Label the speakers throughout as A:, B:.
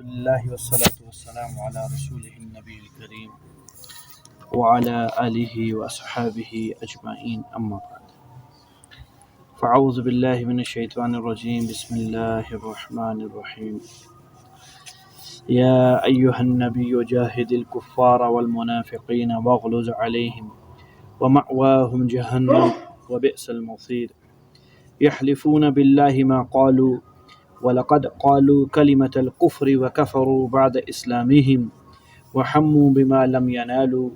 A: اللہ والصلاة والسلام علی رسولہ النبی الکریم وعلی آلہ واصحابہ اجمعین اما بعد فاعوذ باللہ من الشیطان الرجیم بسم اللہ الرحمن الرحیم یا ایہا النبی جاہد الکفار والمنافقین واغلظ علیہم ومأواہم جہنم وبئس المصیر یحلفون باللہ ما قالوا وَلَقَدْ قَالُوا كَلِمَةَ الْكُفْرِ وَكَفَرُوا بَعْدَ إِسْلَامِهِمْ وَحَمُّوا بِمَا لَمْ يَنَالُوا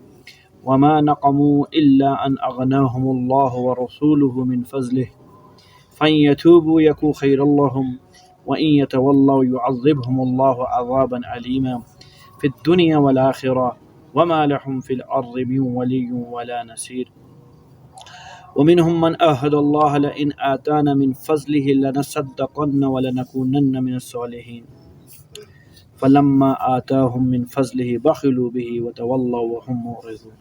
A: وَمَا نَقَمُوا إِلَّا أَنْ أَغْنَاهُمُ اللَّهُ وَرَسُولُهُ مِنْ فَضْلِهِ فَإِنْ يَتُوبُوا يَكُ خَيْرًا لَهُمْ وَإِنْ يَتَوَلَّوْا يُعَذِّبْهُمُ اللَّهُ عَذَابًا أَلِيمًا فِي الدُّنْيَا وَالْآخِرَةِ وَمَا لَهُمْ فِي الْأَرْضِ مِنْ وَلِيٍّ وَلَا نَصِيرٍ ومنهم من عاهد الله لئن آتانا من فضله لنصدقن ولنكونن من الصالحين فلما آتاهم من فضله بخلوا به وتولوا وهم معرضون۔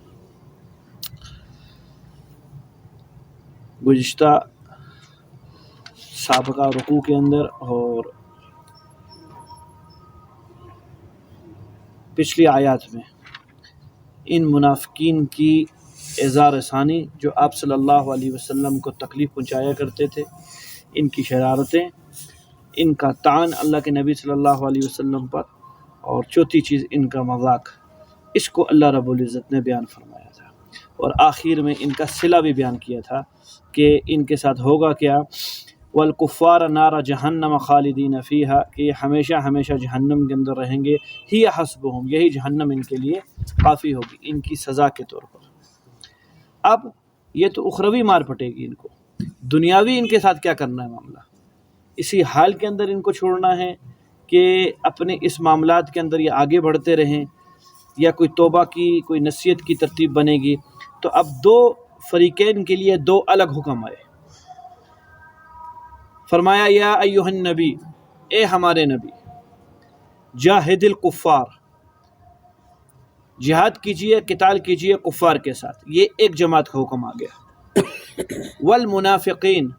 A: گزشتہ سابقہ رکوع کے اندر اور پچھلی آیات میں ان منافقین کی اظہار ثانی جو آپ صلی اللہ علیہ وسلم کو تکلیف پہنچایا کرتے تھے، ان کی شرارتیں، ان کا طعن اللہ کے نبی صلی اللہ علیہ وسلم پر، اور چوتھی چیز ان کا مذاق، اس کو اللہ رب العزت نے بیان فرمایا تھا، اور آخر میں ان کا صلہ بھی بیان کیا تھا کہ ان کے ساتھ ہوگا کیا، والکفار نار جہنم خالدین فیہا، کہ یہ ہمیشہ ہمیشہ جہنم کے اندر رہیں گے، ہی حسبہم، یہی جہنم ان کے لیے کافی ہوگی ان کی سزا کے طور پر۔ اب یہ تو اخروی مار پٹے گی ان کو، دنیاوی ان کے ساتھ کیا کرنا ہے معاملہ، اسی حال کے اندر ان کو چھوڑنا ہے کہ اپنے اس معاملات کے اندر یہ آگے بڑھتے رہیں، یا کوئی توبہ کی کوئی نصیحت کی ترتیب بنے گی۔ تو اب دو فریقین کے لیے دو الگ حکم آئے، فرمایا یا ایہا النبی، اے ہمارے نبی، جاہد الکفار، جہاد کیجئے، قتال کیجئے کفار کے ساتھ، یہ ایک جماعت کا حکم آ گیا، والمنافقین،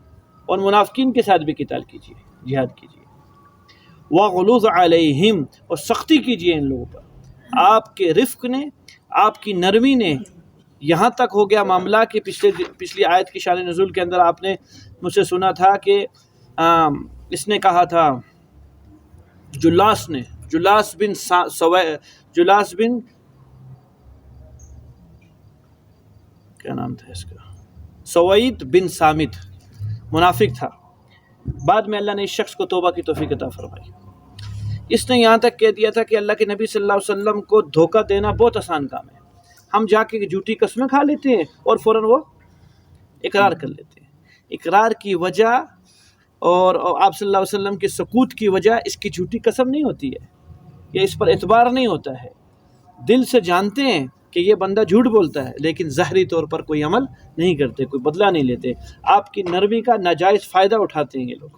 A: اور منافقین کے ساتھ بھی قتال کیجئے، جہاد کیجئے، وغلظ علیہم، اور سختی کیجئے ان لوگوں پر۔ آپ کے رفق نے، آپ کی نرمی نے، یہاں تک ہو گیا معاملہ کہ پچھلی آیت کی شان نزول کے اندر آپ نے مجھ سے سنا تھا کہ اس نے کہا تھا، جلاس بن کیا نام تھا اس کا، سوید بن سامت، منافق تھا، بعد میں اللہ نے اس شخص کو توبہ کی توفیق عطا فرمائی۔ اس نے یہاں تک کہہ دیا تھا کہ اللہ کے نبی صلی اللہ علیہ وسلم کو دھوکہ دینا بہت آسان کام ہے، ہم جا کے جھوٹی قسمیں کھا لیتے ہیں اور فوراً وہ اقرار کر لیتے ہیں۔ اقرار کی وجہ اور آپ صلی اللہ علیہ وسلم کے سکوت کی وجہ اس کی جھوٹی قسم نہیں ہوتی ہے، یہ اس پر اعتبار نہیں ہوتا ہے، دل سے جانتے ہیں کہ یہ بندہ جھوٹ بولتا ہے، لیکن ظاہری طور پر کوئی عمل نہیں کرتے، کوئی بدلہ نہیں لیتے، آپ کی نرمی کا ناجائز فائدہ اٹھاتے ہیں یہ لوگ۔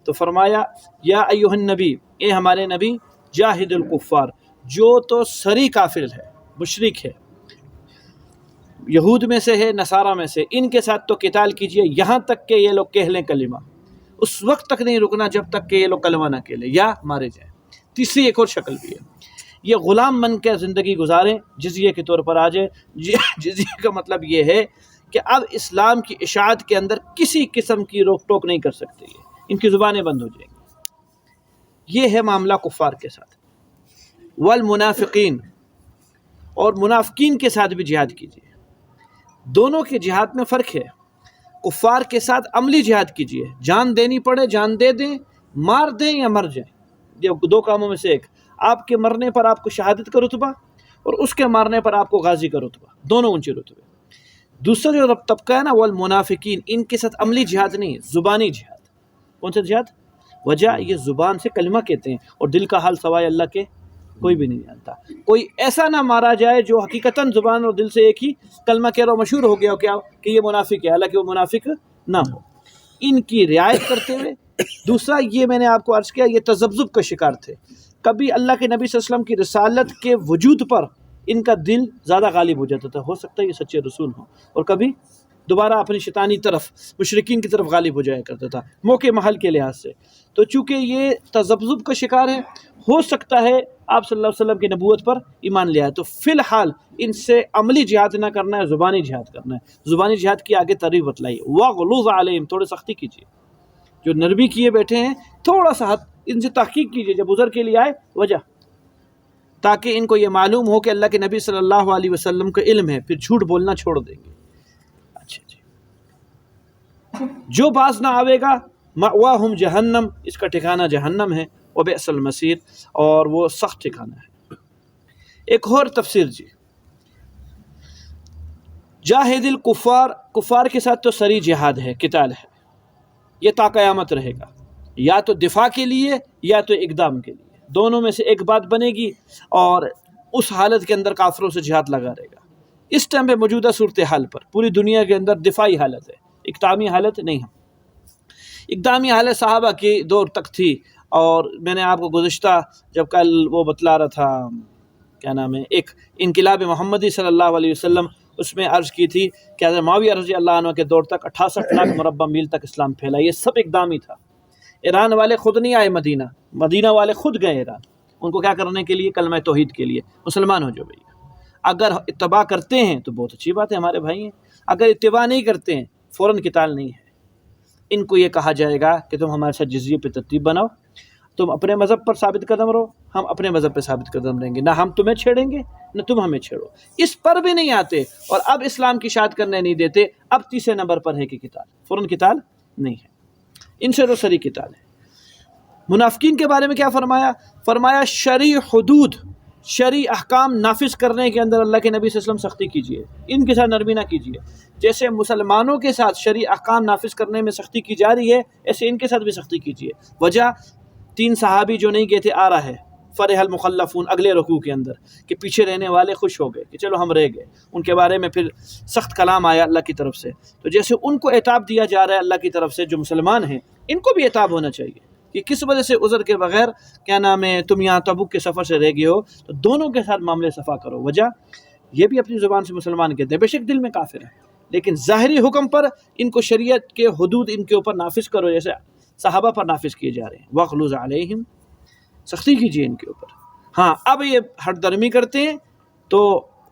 A: تو فرمایا یا ایھا النبی، اے ہمارے نبی، جاہد الکفار، جو تو سری کافر ہے، مشرک ہے، یہود میں سے ہے، نصارہ میں سے، ان کے ساتھ تو قتال کیجئے یہاں تک کہ یہ لوگ کہہ لیں کلمہ، اس وقت تک نہیں رکنا جب تک کہ یہ لوگ کلمہ نہ کہہ لیں یا مارے جائیں۔ تیسری ایک اور شکل بھی ہے، یہ غلام بن کے زندگی گزاریں، جزیے کے طور پر آ جائیں۔ جزیے کا مطلب یہ ہے کہ اب اسلام کی اشاعت کے اندر کسی قسم کی روک ٹوک نہیں کر سکتے، ان کی زبانیں بند ہو جائیں گی۔ یہ ہے معاملہ کفار کے ساتھ۔ والمنافقین، اور منافقین کے ساتھ بھی جہاد کیجیے، دونوں کے جہاد میں فرق ہے۔ کفار کے ساتھ عملی جہاد کیجیے، جان دینی پڑے جان دے دیں، مار دیں یا مر جائیں، یہ دو کاموں میں سے ایک، آپ کے مرنے پر آپ کو شہادت کا رتبہ، اور اس کے مارنے پر آپ کو غازی کا رتبہ، دونوں اونچے رتبے۔ دوسرا جو طبقہ ہے نا، والمنافقین، ان کے ساتھ عملی جہاد نہیں، زبانی جہاد۔ کون سا جہاد؟ وجہ یہ زبان سے کلمہ کہتے ہیں، اور دل کا حال سوائے اللہ کے کوئی بھی نہیں جانتا۔ کوئی ایسا نہ مارا جائے جو حقیقتاً زبان اور دل سے ایک ہی کلمہ کہہ رہا ہو، مشہور ہو گیا ہو کیا کہ یہ منافق ہے، حالانکہ وہ منافق نہ ہو، ان کی رعایت کرتے ہوئے۔ دوسرا یہ میں نے آپ کو عرض کیا، یہ تذبذب کا شکار تھے، کبھی اللہ کے نبی صلی اللہ علیہ وسلم کی رسالت کے وجود پر ان کا دل زیادہ غالب ہو جاتا تھا، ہو سکتا ہے یہ سچے رسول ہوں، اور کبھی دوبارہ اپنی شیطانی طرف مشرکین کی طرف غالب ہو جایا کرتا تھا موقع محل کے لحاظ سے۔ تو چونکہ یہ تذبذب کا شکار ہے، ہو سکتا ہے آپ صلی اللہ علیہ وسلم کی نبوت پر ایمان لے آئے، تو فی الحال ان سے عملی جہاد نہ کرنا ہے، زبانی جہاد کرنا ہے۔ زبانی جہاد کی آگے ترغیب بتلائی، وَغْلُظْ عَلَيْهِمْ، تھوڑے سختی کیجیے، جو نرمی کیے بیٹھے ہیں تھوڑا سا ان سے تحقیق کیجیے جب عذر کے لیے آئے وجہ، تاکہ ان کو یہ معلوم ہو کہ اللہ کے نبی صلی اللہ علیہ وسلم کا علم ہے، پھر جھوٹ بولنا چھوڑ دیں گے۔ اچھا جی، جو باز نہ آوے گا مأواہم جہنم، اس کا ٹھکانہ جہنم ہے، وبئس المصیر، اور وہ سخت ٹھکانہ ہے۔ ایک اور تفسیر جی، جاہد الکفار، کفار کے ساتھ تو سری جہاد ہے، قتال ہے، یہ تا قیامت رہے گا، یا تو دفاع کے لیے یا تو اقدام کے لیے، دونوں میں سے ایک بات بنے گی، اور اس حالت کے اندر کافروں سے جہاد لگا رہے گا۔ اس ٹائم پہ موجودہ صورتحال پر پوری دنیا کے اندر دفاعی حالت ہے، اقدامی حالت نہیں ہے۔ اقدامی حالت صحابہ کی دور تک تھی، اور میں نے آپ کو گزشتہ جب کل وہ بتلا رہا تھا کیا نام ہے، ایک انقلاب محمدی صلی اللہ علیہ وسلم، اس میں عرض کی تھی کہ حضرت معاویہ رضی اللہ عنہ کے دور تک 68 لاکھ مربع میل تک اسلام پھیلا، یہ سب اقدامی تھا۔ ایران والے خود نہیں آئے مدینہ، مدینہ والے خود گئے ایران، ان کو کیا کرنے کے لیے؟ کلمہ توحید کے لیے، مسلمان ہو جو بھائی۔ اگر اتباع کرتے ہیں تو بہت اچھی بات ہے، ہمارے بھائی ہیں، اگر اتباع نہیں کرتے ہیں فوراً قتال نہیں ہے۔ ان کو یہ کہا جائے گا کہ تم ہمارے ساتھ جزیے پہ ترتیب بناؤ، تم اپنے مذہب پر ثابت قدم رہو، ہم اپنے مذہب پہ ثابت قدم رہیں گے، نہ ہم تمہیں چھیڑیں گے نہ تم ہمیں چھیڑو۔ اس پر بھی نہیں آتے، اور اب اسلام کی اشاعت کرنے نہیں دیتے، اب تیسرے نمبر پر ہے کہ قتال، فوراً قتال نہیں ہے، ان سے تو سری قتال ہے۔ منافقین کے بارے میں کیا فرمایا؟ فرمایا شرعی حدود، شرعی احکام نافذ کرنے کے اندر اللہ کے نبی صلی اللہ علیہ وسلم سختی کیجیے، ان کے ساتھ نرمی نہ کیجیے۔ جیسے مسلمانوں کے ساتھ شرعی احکام نافذ کرنے میں سختی کی جا رہی ہے، ایسے ان کے ساتھ بھی سختی کیجیے۔ وجہ 3 صحابی جو نہیں گئے تھے، آ رہا ہے فرح المخلفون اگلے رکوع کے اندر، کہ پیچھے رہنے والے خوش ہو گئے کہ چلو ہم رہ گئے، ان کے بارے میں پھر سخت کلام آیا اللہ کی طرف سے۔ تو جیسے ان کو عتاب دیا جا رہا ہے اللہ کی طرف سے جو مسلمان ہیں، ان کو بھی عتاب ہونا چاہیے کہ کس وجہ سے عذر کے بغیر کیا نام ہے تم یہاں تبوک کے سفر سے رہ گئے ہو، تو دونوں کے ساتھ معاملے صفا کرو۔ وجہ یہ بھی اپنی زبان سے مسلمان کہتے ہیں، بے شک دل میں کافر ہیں، لیکن ظاہری حکم پر ان کو شریعت کے حدود ان کے اوپر نافذ کرو، جیسے صحابہ پر نافذ کیے جا رہے ہیں۔ وَغْلُظْ عَلَيْهِمْ، سختی کیجیے ان کے اوپر۔ ہاں اب یہ ہٹ درمی کرتے ہیں تو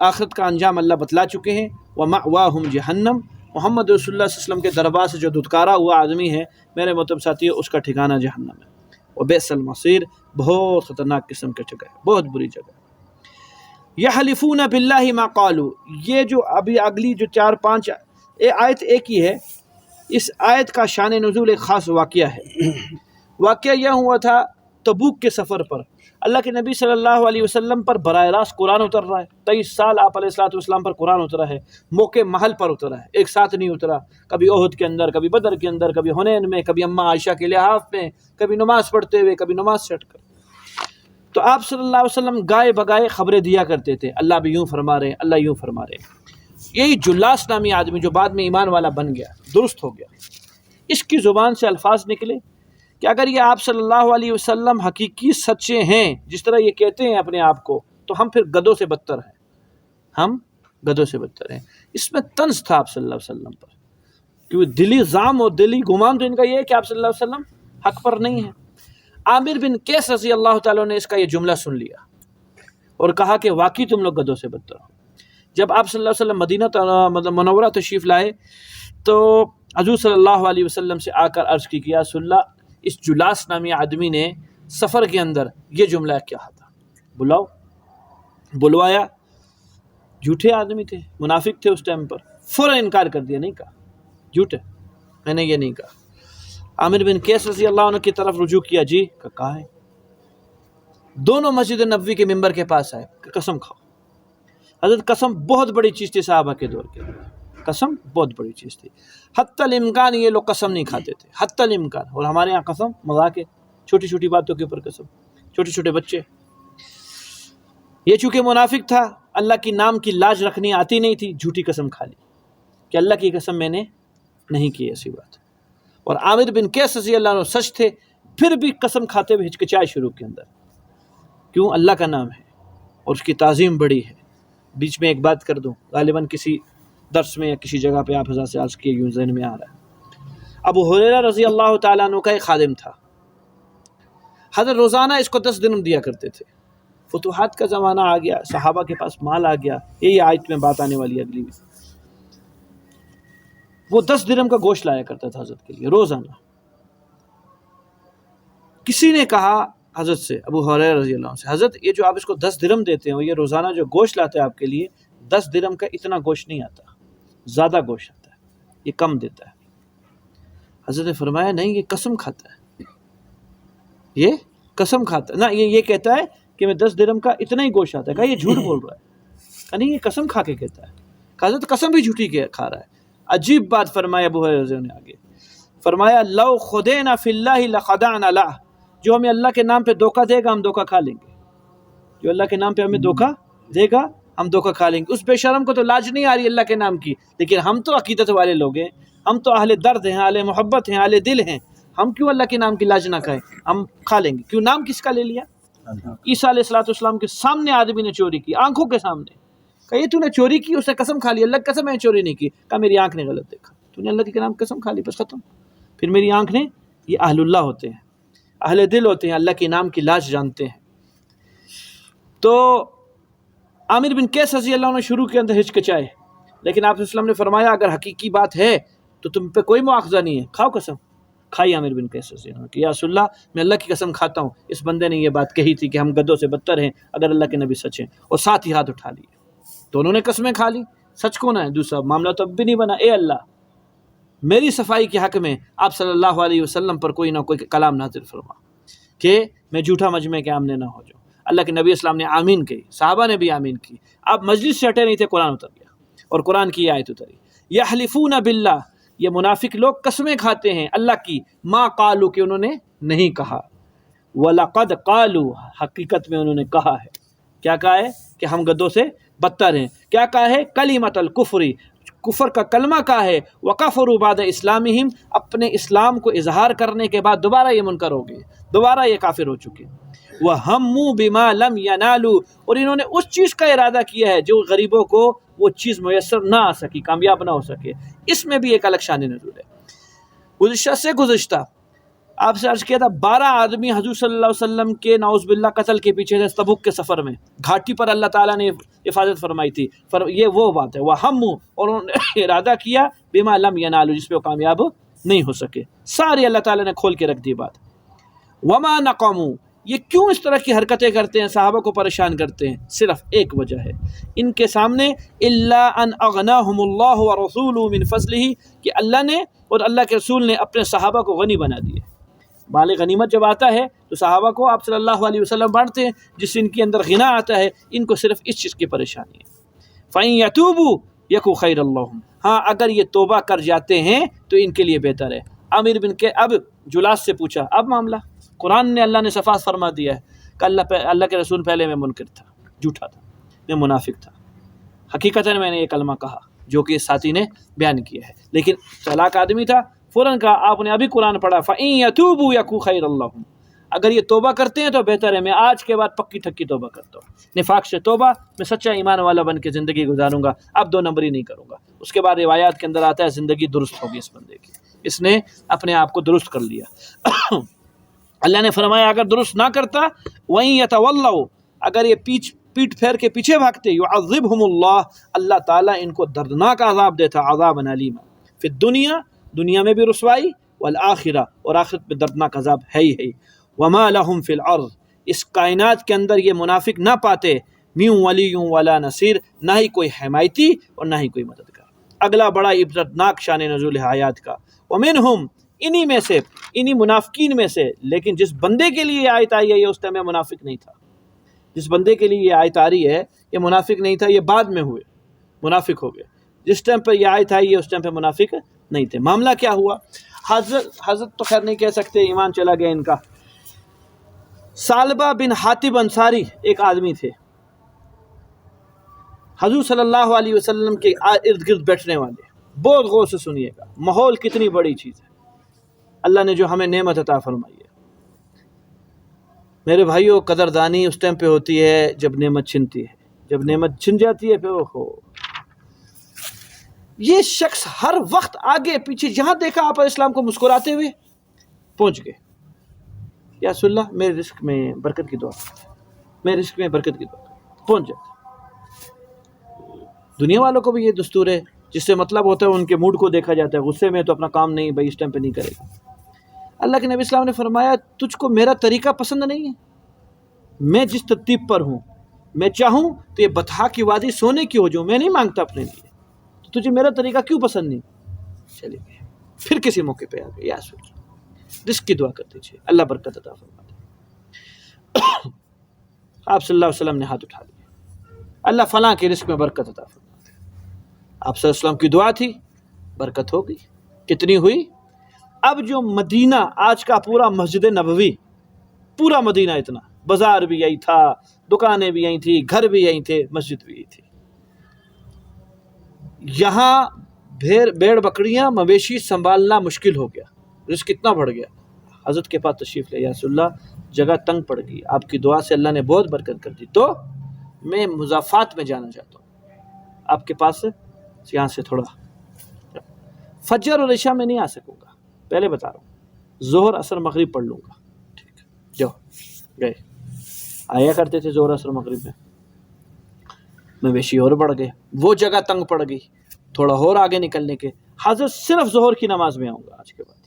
A: آخرت کا انجام اللہ بتلا چکے ہیں، وَمَأْوَاهُمْ جَهَنَّمْ، محمد رسول اللہ صلی اللہ علیہ وسلم کے دربار سے جو دھتکارا ہوا آدمی ہے میرے محترم ساتھیو، اس کا ٹھکانہ جہنم ہے، وَبِئْسَ الْمَصِيرُ، بہت خطرناک قسم کی جگہ ہے، بہت بری جگہ ہے۔ یحلفون باللہ ما قالوا، یہ جو ابھی اگلی جو 4-5 آیت ایک ہی ہے، اس آیت کا شان نزول ایک خاص واقعہ ہے۔ واقعہ یہ ہوا تھا تبوک کے سفر پر، اللہ کے نبی صلی اللہ علیہ وسلم پر براہ راست قرآن اتر رہا ہے، 23 سال آپ علیہ السلام پر قرآن اترا ہے، موقع محل پر اترا ہے، ایک ساتھ نہیں اترا، کبھی احد کے اندر، کبھی بدر کے اندر، کبھی حنین میں، کبھی اماں عائشہ کے لحاف میں، کبھی نماز پڑھتے ہوئے، کبھی نماز سے ہٹ کر۔ تو آپ صلی اللہ علیہ وسلم گائے بگائے خبریں دیا کرتے تھے، اللہ بھی یوں فرما رہے ہیں، اللہ یوں فرما رہے ہیں۔ یہی جلاس نامی آدمی جو بعد میں ایمان والا بن گیا، درست ہو گیا، اس کی زبان سے الفاظ نکلے کہ اگر یہ آپ صلی اللہ علیہ وسلم حقیقی سچے ہیں جس طرح یہ کہتے ہیں اپنے آپ کو، تو ہم پھر گدھوں سے بدتر ہیں، ہم گدھوں سے بدتر ہیں۔ اس میں طنز تھا آپ صلی اللہ علیہ وسلم پر، کیونکہ دلی زام اور دلی گمان تو ان کا یہ ہے کہ آپ صلی اللہ علیہ وسلم حق پر نہیں ہیں۔ عامر بن قیس رضی اللہ تعالیٰ نے اس کا یہ جملہ سن لیا اور کہا کہ واقعی تم لوگ گدھوں سے بدتر ہو۔ جب آپ صلی اللہ علیہ وسلم مدینہ منورہ تشریف لائے تو حضور صلی اللہ علیہ وسلم سے آ کر عرض کی کہ یا رسول اللہ، اس جلاس نامی آدمی نے سفر کے اندر یہ جملہ کہا تھا، بلاؤ۔ بلوایا، جھوٹے آدمی تھے، منافق تھے اس ٹائم پر، فوراً انکار کر دیا، نہیں کہا، جھوٹے، میں نے یہ نہیں کہا۔ عامر بن قیس رضی اللہ عنہ کی طرف رجوع کیا، جی کہا ہے۔ دونوں مسجد نبوی کے ممبر کے پاس آئے کہ قسم کھاؤ۔ حضرت قسم بہت بڑی چیز تھی صحابہ کے دور کے اندر، قسم بہت بڑی چیز تھی، حتی الامکان یہ لوگ قسم نہیں کھاتے تھے، حتی الامکان۔ اور ہمارے یہاں قسم مذاق ہے، چھوٹی چھوٹی باتوں کے اوپر قسم، چھوٹے چھوٹے بچے۔ یہ چونکہ منافق تھا، اللہ کی نام کی لاج رکھنی آتی نہیں تھی، جھوٹی قسم کھا لی کہ اللہ کی قسم میں نے نہیں کی ایسی بات۔ اور عامر بن قیس رضی اللہ عنہ سچ تھے، پھر بھی قسم کھاتے ہوئے ہچکچائے شروع کے اندر، کیوں؟ اللہ کا نام ہے اور اس کی تعظیم بڑی ہے۔ بیچ میں ایک بات کر دوں، غالباً کسی درس میں یا کسی جگہ پہ آپ حضرت سے عرض کیے، یوں ذہن میں آ رہا ہے۔ ابو ہریرہ رضی اللہ تعالیٰ عنہ کا ایک خادم تھا، حضرت روزانہ اس کو 10 درہم دیا کرتے تھے۔ فتوحات کا زمانہ آ گیا، صحابہ کے پاس مال آ گیا، یہی آیت میں بات آنے والی ہے اگلی بھی۔ وہ 10 درہم کا گوشت لایا کرتا تھا حضرت کے لیے روزانہ۔ کسی نے کہا حضرت سے، ابو ہریرہ رضی اللہ عنہ سے، حضرت یہ جو آپ اس کو 10 درہم دیتے ہیں، یہ روزانہ جو گوشت لاتا ہے آپ کے لیے، 10 درہم کا اتنا گوشت نہیں آتا، زیادہ گوشت آتا ہے، یہ کم دیتا ہے۔ حضرت نے فرمایا نہیں، یہ قسم کھاتا ہے، یہ قسم کھاتا ہے، نہ یہ کہتا ہے کہ میں 10 درہم کا اتنا ہی گوشت آتا ہے۔ کہا یہ جھوٹ بول رہا ہے، کہا نہیں یہ قسم کھا کے کہتا ہے۔ کہا حضرت قسم بھی جھوٹی کھا رہا ہے۔ عجیب بات فرمایا ابو ہریرہ نے آگے، فرمایا لو خدعنا فی اللہ لخدعنا لہ، جو ہمیں اللہ کے نام پہ دھوکہ دے گا ہم دھوکہ کھا لیں گے، جو اللہ کے نام پہ ہمیں دھوکہ دے گا ہم دھوکہ کھا لیں گے۔ اس بے شرم کو تو لاج نہیں آ رہی اللہ کے نام کی، لیکن ہم تو عقیدت والے لوگ ہیں، ہم تو اہل درد ہیں، اہل محبت ہیں، اہل دل ہیں، ہم کیوں اللہ کے نام کی لاج نہ کھائیں، ہم کھا لیں گے۔ کیوں؟ نام کس کا لے لیا؟ عیسیٰ علیہ السلام کے سامنے آدمی نے چوری کی، آنکھوں کے سامنے۔ کہا یہ تو نے چوری کی، اس نے قسم کھا لی، اللہ کی قسم میں نے چوری نہیں کی۔ کہا میری آنکھ نے غلط دیکھا، تو نے اللہ کے نام قسم کھا لی، بس ختم۔ پھر میری آنکھ نے، یہ اہل اللہ ہوتے ہیں، اہل دل ہوتے ہیں، اللہ کے نام کی لاج جانتے ہیں۔ تو عامر بن قیس رضی اللہ عنہ شروع کے اندر ہچکچائے، لیکن آپ صلی اللہ علیہ وسلم نے فرمایا اگر حقیقی بات ہے تو تم پہ کوئی مواخذہ نہیں ہے، کھاؤ قسم۔ کھائی عامر بن قیس رضی اللہ عنہ کہ یا رسول اللہ میں اللہ کی قسم کھاتا ہوں، اس بندے نے یہ بات کہی تھی کہ ہم گدوں سے بدتر ہیں اگر اللہ کے نبی سچ ہیں، اور ساتھ ہی ہاتھ اٹھا لیے، دونوں نے قسمیں کھا لی۔ سچ کون ہے؟ دوسرا معاملہ تو اب بھی نہیں بنا۔ اے اللہ میری صفائی کے حق میں آپ صلی اللہ علیہ وسلم پر کوئی نہ کوئی کلام نازل فرما کہ میں جھوٹا مجمع کے آمنے نہ ہو جاؤں۔ اللہ کے نبی اسلام نے آمین کہی، صحابہ نے بھی آمین کی۔ آپ مجلس سے ہٹے نہیں تھے، قرآن اتر گیا اور قرآن کی آیت اتری، یحلفون باللہ، یہ منافق لوگ قسمیں کھاتے ہیں اللہ کی، ما قالوا کہ انہوں نے نہیں کہا، وَلَقَدْ قَالُوا حقیقت میں انہوں نے کہا ہے۔ کیا کہا ہے؟ کہ ہم گدوں سے بدتر ہیں۔ کیا کہا ہے؟ کلمۃ الکفر، کفر کا کلمہ کہا ہے، وَكَفَرُوا بَعْدَ اسلامہم، اپنے اسلام کو اظہار کرنے کے بعد دوبارہ یہ منکر ہو گئے، دوبارہ یہ کافر ہو چکے۔ وَهَمُّوا بِمَا لَمْ يَنَالُوا، اور انہوں نے اس چیز کا ارادہ کیا ہے جو غریبوں کو وہ چیز میسر نہ آ سکی، کامیاب نہ ہو سکے۔ اس میں بھی ایک الگ شان نزول ہے۔ گزشتہ سے گزشتہ آپ سے عرض کیا تھا 12 آدمی حضور صلی اللہ علیہ وسلم کے نعوذ باللہ قتل کے پیچھے تھے تبوک کے سفر میں، گھاٹی پر اللہ تعالیٰ نے حفاظت فرمائی تھی۔ یہ وہ بات ہے، وَهَمُّوا، اور انہوں نے ارادہ کیا بِمَا لَمْ يَنَالُوا، جس پہ وہ کامیاب نہیں ہو سکے۔ ساری اللہ تعالیٰ نے کھول کے رکھ دی بات۔ وَمَا نَقَمُوا، یہ کیوں اس طرح کی حرکتیں کرتے ہیں، صحابہ کو پریشان کرتے ہیں؟ صرف ایک وجہ ہے ان کے سامنے، إِلَّا أَنْ أَغْنَاهُمُ اللَّهُ وَرَسُولُهُ مِنْ فَضْلِهِ، کہ اللہ نے اور اللہ کے رسول نے اپنے صحابہ کو غنی بنا دیے۔ مال غنیمت جب آتا ہے تو صحابہ کو آپ صلی اللہ علیہ وسلم بانٹتے ہیں، جس سے ان کے اندر غنا آتا ہے، ان کو صرف اس چیز کی پریشانی ہے۔ فَإِن يَتُوبُوا يَكُ خَيْرًا لَّهُمْ، ہاں اگر یہ توبہ کر جاتے ہیں تو ان کے لیے بہتر ہے۔ عامر بن کے اب جلاس سے پوچھا، اب معاملہ قرآن نے، اللہ نے صفاص فرما دیا ہے کہ اللہ کے رسول پہلے میں منکر تھا، جھوٹا تھا، میں منافق تھا، حقیقتاً میں نے یہ کلمہ کہا جو کہ اس ساتھی نے بیان کیا ہے، لیکن چالاک آدمی تھا، فوراً کہا آپ نے ابھی قرآن پڑھا، فَإِن يَتُوبُوا يَكُ خَيْرًا لَّهُمْ، اگر یہ توبہ کرتے ہیں تو بہتر ہے، میں آج کے بعد پکی ٹھکی توبہ کرتا ہوں، نفاق سے توبہ، میں سچا ایمان والا بن کے زندگی گزاروں گا، اب 2 نمبری نہیں کروں گا۔ اس کے بعد روایات کے اندر آتا ہے زندگی درست ہوگی اس بندے کی، اس نے اپنے آپ کو درست کر لیا۔ اللہ نے فرمایا اگر درست نہ کرتا، وَإِن يَتَوَلَّوْا، اگر یہ پیٹ پھیر کے پیچھے بھاگتے، يُعَذِّبْهُمُ اللَّهُ، اللہ تعالیٰ ان کو دردناک عذاب دیتا، عذابًا علیما، فی الدنیا، دنیا میں بھی رسوائی، والآخرہ، اور آخرت میں دردناک عذاب ہے ہی ہے۔ وَمَا لَهُمْ فِي الْأَرْضِ، اس کائنات کے اندر یہ منافق نہ پاتے، مِن وَلِيٌّ وَلَا نَصِيرٌ، نہ ہی کوئی حمایتی اور نہ ہی کوئی مددگار۔ اگلا بڑا عبرتناک شان نزول ہے آیات کا، وَمِنْهُمْ، انہی میں سے، انہی منافقین میں سے، لیکن جس بندے کے لیے یہ آیت آئی ہے یہ اس ٹائم میں منافق نہیں تھا، جس بندے کے لیے یہ آیت آ رہی ہے یہ منافق نہیں تھا، یہ بعد میں ہوئے منافق ہو گئے، جس ٹائم پہ یہ آیت آئی ہے اس ٹائم پہ منافق نہیں تھے۔ معاملہ کیا ہوا؟ حضرت تو خیر نہیں کہہ سکتے، ایمان چلا گیا ان کا۔ ثعلبہ بن حاتب انصاری ایک آدمی تھے، حضور صلی اللہ علیہ وسلم کے ارد گرد بیٹھنے والے۔ بہت غور سے سنیے گا، ماحول کتنی بڑی چیز ہے اللہ نے جو ہمیں نعمت عطا فرمائی ہے۔ میرے بھائیوں، قدردانی اس ٹائم پہ ہوتی ہے جب نعمت چھنتی ہے، جب نعمت چھن جاتی ہے پھر اوہو، یہ شخص ہر وقت آگے پیچھے جہاں دیکھا آپ علیہ السلام کو مسکراتے ہوئے پہنچ گئے، یا رسول اللہ میرے رزق میں برکت کی دعا، میرے رزق میں برکت کی دعا، پہنچ جاتے۔ دنیا والوں کو بھی یہ دستور ہے، جس سے مطلب ہوتا ہے ان کے موڈ کو دیکھا جاتا ہے، غصے میں تو اپنا کام نہیں بھائی اس ٹائم پہ نہیں کرے گا۔ اللہ کے نبی اسلام نے فرمایا تجھ کو میرا طریقہ پسند نہیں ہے؟ میں جس ترتیب پر ہوں، میں چاہوں تو یہ بطحا کی وادی سونے کی ہو جاؤں، میں نہیں مانگتا اپنے لیے، تو تجھے میرا طریقہ کیوں پسند نہیں؟ چلے گئے، پھر کسی موقع پہ آ گئے، یا رسول اللہ رزق کی دعا کر دیجیے اللہ برکت عطا فرما دے۔ آپ صلی اللہ علیہ وسلم نے ہاتھ اٹھا لیا، اللہ فلاں کے رزق میں برکت عطا فرما دے۔ آپ صلی اللہ علیہ وسلم کی دعا تھی، برکت ہو گئی۔ کتنی ہوئی؟ اب جو مدینہ آج کا پورا مسجد نبوی، پورا مدینہ اتنا، بازار بھی یہی تھا، دکانیں بھی یہی تھی، گھر بھی یہی تھے، مسجد بھی یہی تھی، یہاں بھیڑ بکریاں مویشی سنبھالنا مشکل ہو گیا، رزق کتنا بڑھ گیا۔ حضرت کے پاس تشریف لے، یا رسول اللہ جگہ تنگ پڑ گئی، آپ کی دعا سے اللہ نے بہت برکت کر دی، تو میں مضافات میں جانا چاہتا ہوں آپ کے پاس، یہاں سے تھوڑا فجر اور عشاء میں نہیں آ سکوں گا، پہلے بتا رہا ہوں، ظہر عصر مغرب پڑھ لوں گا، ٹھیک ہے جاؤ۔ گئے، آیا کرتے تھے ظہر عصر مغرب میں، مویشی اور بڑھ گئے، وہ جگہ تنگ پڑ گئی، تھوڑا اور آگے نکلنے کے، حضرت صرف ظہر کی نماز میں آؤں گا آج کے بعد،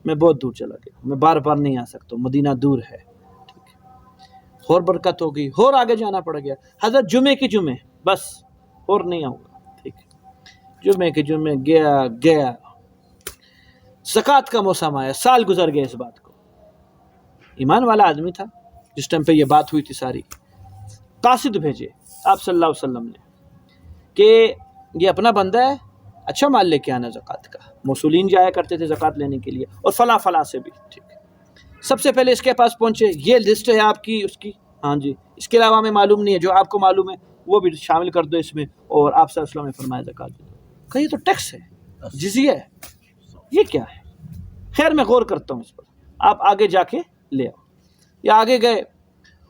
A: میں بہت دور چلا گیا، میں بار بار نہیں آ سکتا، مدینہ دور ہے، ٹھیک ہے، اور برکت ہو گئی، اور آگے جانا پڑ گیا، حضرت جمعے کی جمعے بس، اور نہیں آؤں گا، ٹھیک ہے، جمعے کے جمعے گیا، زکوٰۃ کا موسم آیا، سال گزر گئے اس بات کو، ایمان والا آدمی تھا جس ٹائم پہ یہ بات ہوئی تھی ساری، قاصد بھیجے آپ صلی اللہ علیہ وسلم نے کہ یہ اپنا بندہ ہے، اچھا مال لے کے آنا زکوٰۃ کا، موصولین جایا کرتے تھے زکوٰۃ لینے کے لیے، اور فلاں فلاں سے بھی، ٹھیک ہے، سب سے پہلے اس کے پاس پہنچے، یہ لسٹ ہے آپ کی اس کی، ہاں جی، اس کے علاوہ ہمیں معلوم نہیں ہے، جو آپ کو معلوم ہے وہ بھی شامل کر دو اس میں، اور آپ صلی اللہ علیہ وسلم نے فرمایا زکوٰۃ دے دو۔ کہ یہ تو ٹیکس ہے، جزیہ ہے، یہ کیا ہے؟ خیر میں غور کرتا ہوں اس پر، آپ آگے جا کے لے آؤ۔ یا آگے گئے،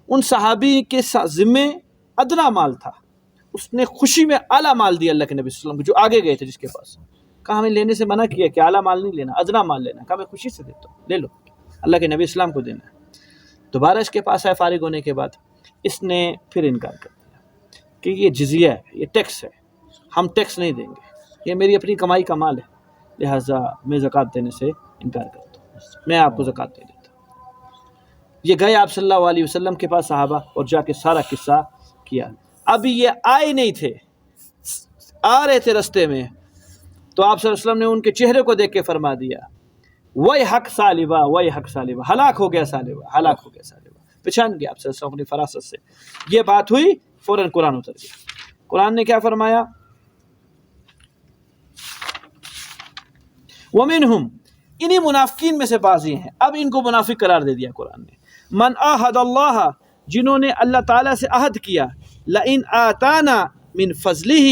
A: ان صحابی کے ذمے ادنا مال تھا، اس نے خوشی میں اعلیٰ مال دیا اللہ کے نبی صلی اللہ علیہ وسلم کو، جو آگے گئے تھے جس کے پاس، کہا ہمیں لینے سے منع کیا کہ اعلیٰ مال نہیں لینا، ادنا مال لینا، کہا میں خوشی سے دیتا ہوں، لے لو، اللہ کے نبی اسلام کو دینا ہے۔ دوبارہ اس کے پاس آئے فارغ ہونے کے بعد، اس نے پھر انکار کر دیا کہ یہ جزیہ ہے، یہ ٹیکس ہے، ہم ٹیکس نہیں دیں گے، یہ میری اپنی کمائی کا مال ہے، لہٰذا میں زکوٰۃ دینے سے انکار کرتا ہوں، میں آپ کو زکوٰۃ دے دیتا ہوں۔ یہ گئے آپ صلی اللہ علیہ وسلم کے پاس صحابہ، اور جا کے سارا قصہ کیا۔ ابھی یہ آئے نہیں تھے، آ رہے تھے رستے میں، تو آپ صلی اللہ علیہ وسلم نے ان کے چہرے کو دیکھ کے فرما دیا، وہی حق سالبہ، وہی حق سالبہ، ہلاک ہو گیا سالبہ، ہلاک ہو گیا سالبہ، پہچان گیا آپ صلی اللہ علیہ وسلم اپنی فراست سے۔ یہ بات ہوئی، فوراً قرآن اتر گیا۔ قرآن نے کیا فرمایا؟ وَمِنْهُمْ، انہی منافقین میں سے بعض ہیں، اب ان کو منافق قرار دے دیا قرآن نے، من عاہد اللہ، جنہوں نے اللہ تعالیٰ سے عہد کیا، لئن آتانا من فضلہ،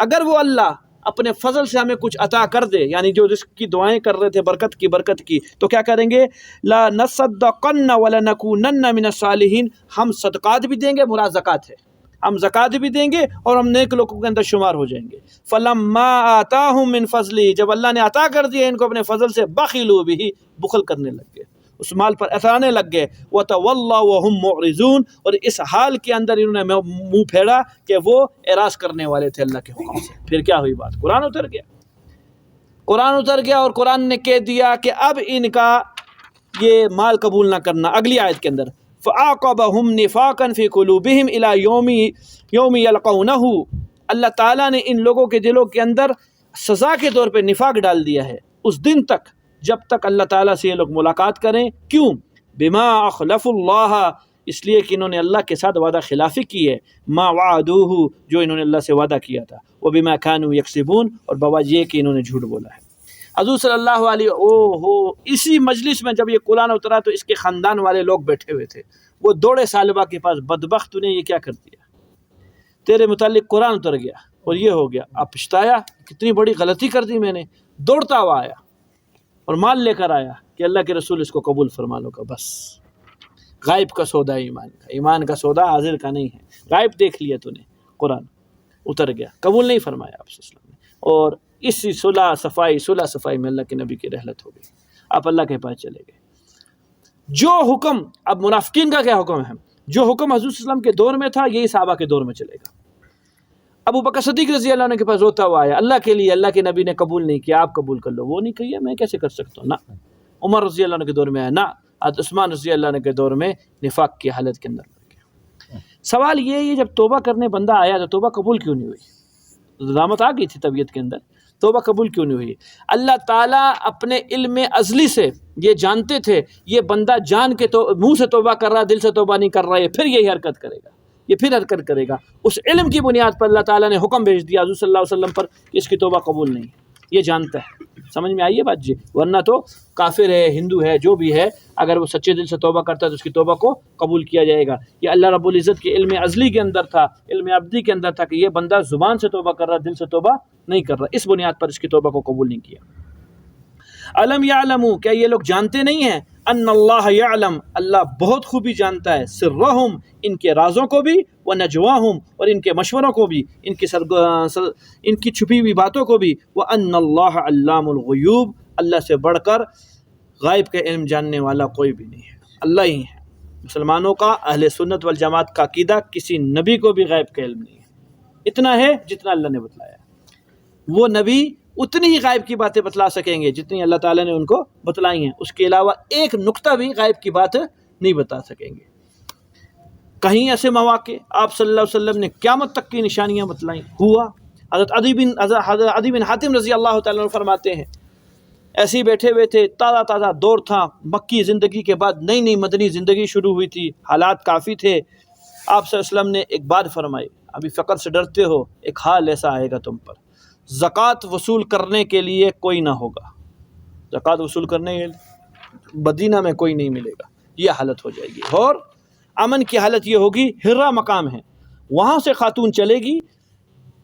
A: اگر وہ اللہ اپنے فضل سے ہمیں کچھ عطا کر دے، یعنی جو رزق کی دعائیں کر رہے تھے برکت کی، تو کیا کریں گے؟ لَنَصَدَّقَنَّ وَلَنَكُونَنَّ مِنَ الصَّالِحِينَ، ہم صدقات بھی دیں گے، مراد زکوٰۃ ہے، ہم زکوٰۃ بھی دیں گے اور ہم نیک لوگوں کے اندر شمار ہو جائیں گے۔ فَلَمَّا آتَاهُم مِّن فَضْلِهِ، جب اللہ نے عطا کر دیا ان کو اپنے فضل سے، بخلوا بہ، بخل کرنے لگ گئے، اس مال پر اترانے لگ گئے، وَتَوَلَّوْا وَهُمْ مُعْرِضُونَ، اور اس حال کے اندر انہوں نے منہ پھیرا کہ وہ اعراض کرنے والے تھے اللہ کے حکم سے۔ پھر کیا ہوئی بات؟ قرآن اتر گیا، اور قرآن نے کہہ دیا کہ اب ان کا یہ مال قبول نہ کرنا۔ اگلی آیت کے اندر فَعَاقَبَهُمْ نِفَاقًا فِي قُلُوبِهِمْ إِلَى يَوْمِ يَلْقَوْنَهُ، اللہ تعالیٰ نے ان لوگوں کے دلوں کے اندر سزا کے طور پہ نفاق ڈال دیا ہے اس دن تک جب تک اللہ تعالیٰ سے یہ لوگ ملاقات کریں۔ کیوں؟ بما اخلف اللہ، اس لیے کہ انہوں نے اللہ کے ساتھ وعدہ خلافی کی ہے، ما وعدوہ، جو انہوں نے اللہ سے وعدہ کیا تھا، وبما كانوا یکسبون، اور بوجہ یہ کہ انہوں نے جھوٹ بولا ہے۔ حضور صلی اللہ علیہ اسی مجلس میں جب یہ قرآن اترا تو اس کے خاندان والے لوگ بیٹھے ہوئے تھے، وہ دوڑے سالبہ کے پاس، بدبخت نے یہ کیا کر دیا، تیرے متعلق قرآن اتر گیا اور یہ ہو گیا، اب پچھتایا، کتنی بڑی غلطی کر دی میں نے، دوڑتا ہوا آیا اور مال لے کر آیا کہ اللہ کے رسول اس کو قبول فرما لو گا۔ بس غائب کا سودا ہے ایمان کا سودا حاضر کا نہیں ہے، غائب دیکھ لیا تو نے، قرآن اتر گیا، قبول نہیں فرمایا آپ صلی اللہ علیہ وسلم نے، اور اسی صلح صفائی میں اللہ کے نبی کی رحلت ہو گئی، آپ اللہ کے پاس چلے گئے۔ جو حکم، اب منافقین کا کیا حکم ہے، جو حکم حضور صلی اللہ علیہ وسلم کے دور میں تھا یہی صحابہ کے دور میں چلے گا۔ ابو بکر صدیق رضی اللہ عنہ کے پاس روتا ہوا آیا، اللہ کے لیے اللہ کے نبی نے قبول نہیں کیا، آپ قبول کر لو۔ وہ نہیں کہیے میں کیسے کر سکتا ہوں، نہ۔ عمر رضی اللہ عنہ کے دور میں آیا، نہ۔ عثمان رضی اللہ عنہ کے دور میں نفاق کی حالت کے اندر مر گیا۔ سوال یہ ہے جب توبہ کرنے بندہ آیا تو توبہ قبول کیوں نہیں ہوئی؟ ندامت آ گئی تھی طبیعت کے اندر، توبہ قبول کیوں نہیں ہوئی؟ اللہ تعالیٰ اپنے علم ازلی سے یہ جانتے تھے یہ بندہ جان کے تو منہ سے توبہ کر رہا، دل سے توبہ نہیں کر رہا ہے، پھر یہی حرکت کرے گا، یہ پھر حرکت کرے گا۔ اس علم کی بنیاد پر اللہ تعالیٰ نے حکم بھیج دیا حضور صلی اللہ علیہ وسلم پر کہ اس کی توبہ قبول نہیں، یہ جانتا ہے۔ سمجھ میں آئی ہے بات جی؟ ورنہ تو کافر ہے، ہندو ہے، جو بھی ہے، اگر وہ سچے دل سے توبہ کرتا ہے تو اس کی توبہ کو قبول کیا جائے گا۔ یہ اللہ رب العزت کے علم ازلی کے اندر تھا، علم ابدی کے اندر تھا کہ یہ بندہ زبان سے توبہ کر رہا، دل سے توبہ نہیں کر رہا، اس بنیاد پر اس کی توبہ کو قبول نہیں کیا۔ علم یعلموا، کیا یہ لوگ جانتے نہیں ہیں؟ ان اللہ یعلم، اللہ بہت خوبی جانتا ہے، سرہم، ان کے رازوں کو بھی، ونجواہم، اور ان کے مشوروں کو بھی، ان کی چھپی ہوئی باتوں کو بھی، وان اللہ علام الغیوب، اللہ سے بڑھ کر غائب کا علم جاننے والا کوئی بھی نہیں ہے، اللہ ہی ہے۔ مسلمانوں کا، اہل سنت والجماعت کا عقیدہ کسی نبی کو بھی غائب کا علم نہیں ہے، اتنا ہے جتنا اللہ نے بتلایا۔ وہ نبی اتنی ہی غائب کی باتیں بتلا سکیں گے جتنی اللہ تعالیٰ نے ان کو بتلائی ہیں، اس کے علاوہ ایک نقطہ بھی غائب کی بات نہیں بتا سکیں گے۔ کہیں ایسے مواقع آپ صلی اللہ علیہ وسلم نے قیامت تک کی نشانیاں بتلائیں، ہوا۔ حضرت عدی بن حاتم رضی اللہ تعالیٰ عنہ فرماتے ہیں ایسے ہی بیٹھے ہوئے تھے، تازہ تازہ دور تھا، مکی زندگی کے بعد نئی نئی مدنی زندگی شروع ہوئی تھی، حالات کافی تھے۔ آپ صلی اللہ علیہ وسلم نے ایک بات فرمائی، ابھی فقر سے ڈرتے ہو، ایک حال ایسا آئے گا تم پر، زکوٰۃ وصول کرنے کے لیے کوئی نہ ہوگا، زکوٰۃ وصول کرنے کے لیے مدینہ میں کوئی نہیں ملے گا، یہ حالت ہو جائے گی۔ اور امن کی حالت یہ ہوگی، ہرا مقام ہے، وہاں سے خاتون چلے گی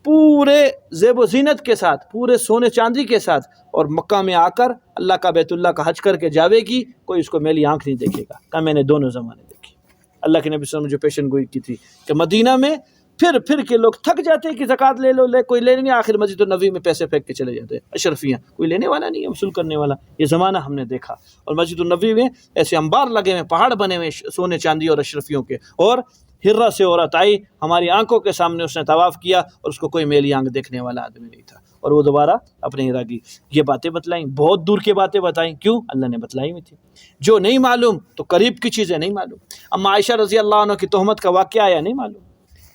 A: پورے زیب و زینت کے ساتھ، پورے سونے چاندی کے ساتھ، اور مکہ میں آ کر اللہ کا بیت اللہ کا حج کر کے جاوے گی، کوئی اس کو میلی آنکھ نہیں دیکھے گا۔ کہ میں نے دونوں زمانے دیکھی، اللہ کے نبی صلی اللہ علیہ وسلم نے جو پیشن گوئی کی تھی کہ مدینہ میں پھر کے لوگ تھک جاتے ہیں کہ زکوٰۃ لے لو، کوئی لینے نہیں، آخر مسجد النبوی میں پیسے پھینک کے چلے جاتے ہیں، اشرفیاں، کوئی لینے والا نہیں ہے، وصول کرنے والا۔ یہ زمانہ ہم نے دیکھا، اور مسجد النبوی میں ایسے انبار لگے ہوئے، پہاڑ بنے ہوئے سونے چاندی اور اشرفیوں کے، اور ہرہ سے عورت آئی ہماری آنکھوں کے سامنے، اس نے طواف کیا اور اس کو کوئی میلی آنکھ دیکھنے والا آدمی نہیں تھا، اور وہ دوبارہ اپنے ہرا کی یہ باتیں بتلائیں، بہت دور کی باتیں بتائیں، کیوں؟ اللہ نے بتلائی ہوئی تھی۔ جو نہیں معلوم تو قریب کی چیزیں نہیں معلوم۔ اما عائشہ رضی اللہ عنہ کی تہمت کا واقعہ آیا، نہیں معلوم،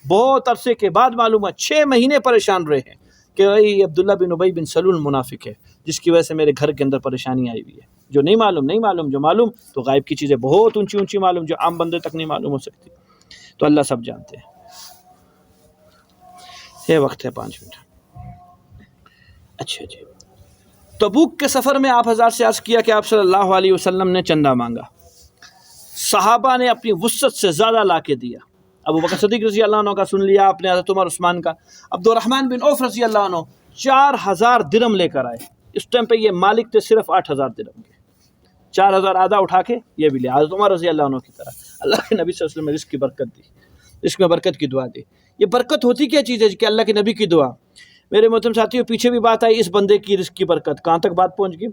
A: بہت عرصے کے بعد معلوم ہے، 6 مہینے پریشان رہے ہیں کہ بھائی عبداللہ بن ابی بن سلول منافق ہے جس کی وجہ سے میرے گھر کے اندر پریشانی آئی ہوئی ہے۔ جو نہیں معلوم، جو معلوم تو غائب کی چیزیں بہت اونچی اونچی معلوم، جو عام بندے تک نہیں معلوم ہو سکتی، تو اللہ سب جانتے ہیں۔ یہ وقت ہے 5 منٹ۔ اچھا جی، تبوک کے سفر میں آپ حضرات سے عرض کیا کہ آپ صلی اللہ علیہ وسلم نے چندہ مانگا، صحابہ نے اپنی وسعت سے زیادہ لا کے دیا۔ ابو بکر صدیق رضی اللہ عنہ کا سن لیا آپ نے، حضرت عمر عثمان کا، عبد الرحمن بن عوف رضی اللہ عنہ 4000 درم لے کر آئے۔ اس ٹائم پہ یہ مالک تھے صرف 8000 درم کے، 4000 آدھا اٹھا کے یہ بھی لیا، حضرت عمر رضی اللہ عنہ کی طرح۔ اللہ کے نبی صلی اللہ علیہ وسلم نے رزق کی برکت دی، رزق میں برکت کی دعا دی۔ یہ برکت ہوتی کیا چیز ہے کہ اللہ کے نبی کی دعا۔ میرے محترم ساتھیوں، پیچھے بھی بات آئی اس بندے کی رزق کی برکت، کہاں تک بات پہنچ گئی؟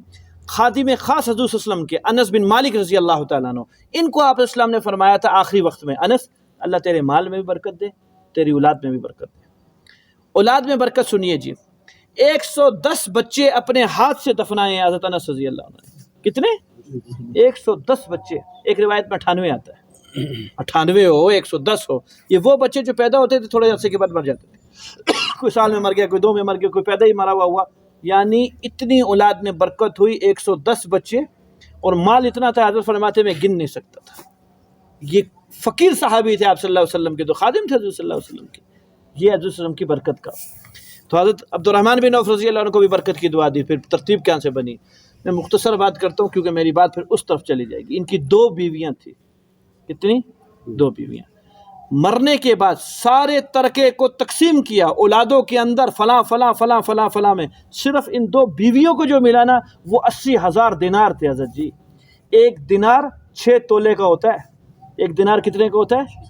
A: خادم خاص حضور صلی اللہ علیہ وسلم کے انس بن مالک رضی اللہ تعالیٰ عنہ، ان کو آپ علیہ السلام نے فرمایا تھا آخری وقت میں، انس اللہ تیرے مال میں بھی برکت دے، تیری اولاد میں بھی برکت دے۔ اولاد میں برکت سنیے جی، 110 بچے اپنے ہاتھ سے دفنائے ہیں حضرت انس رضی اللہ عنہ نے۔ کتنے؟ 110 بچے، ایک روایت میں 98 آتا ہے، 98 ہو 110 ہو، یہ وہ بچے جو پیدا ہوتے تھے تھوڑے عرصے کے بعد مر جاتے تھے، کوئی سال میں مر گیا، کوئی 2 میں مر گیا، کوئی پیدا ہی مرا ہوا، یعنی اتنی اولاد میں برکت ہوئی، 110 بچے، اور مال اتنا تھا حضرت فرماتے میں گن نہیں سکتا تھا۔ یہ فقیر صحابی تھے آپ صلی اللہ علیہ وسلم کے، تو خادم تھے حضور صلی اللہ علیہ وسلم کے، یہ حضور صلی اللہ علیہ وسلم کی برکت کا۔ تو حضرت عبد الرحمن بن عوف رضی اللہ عنہ کو بھی برکت کی دعا دی۔ پھر ترتیب کہاں سے بنی؟ میں مختصر بات کرتا ہوں کیونکہ میری بات پھر اس طرف چلی جائے گی۔ ان کی 2 بیویاں تھیں، کتنی؟ 2 بیویاں۔ مرنے کے بعد سارے ترکے کو تقسیم کیا اولادوں کے اندر، فلاں فلاں فلاں فلاں فلاں میں، صرف ان 2 بیویوں کو جو ملا نا وہ 80,000 دینار تھے حضرت جی۔ 1 دینار 6 تولے کا ہوتا ہے، 1 دینار کتنے کا ہوتا ہے؟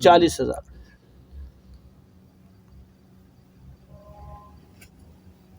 A: 40,000।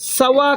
A: 1.25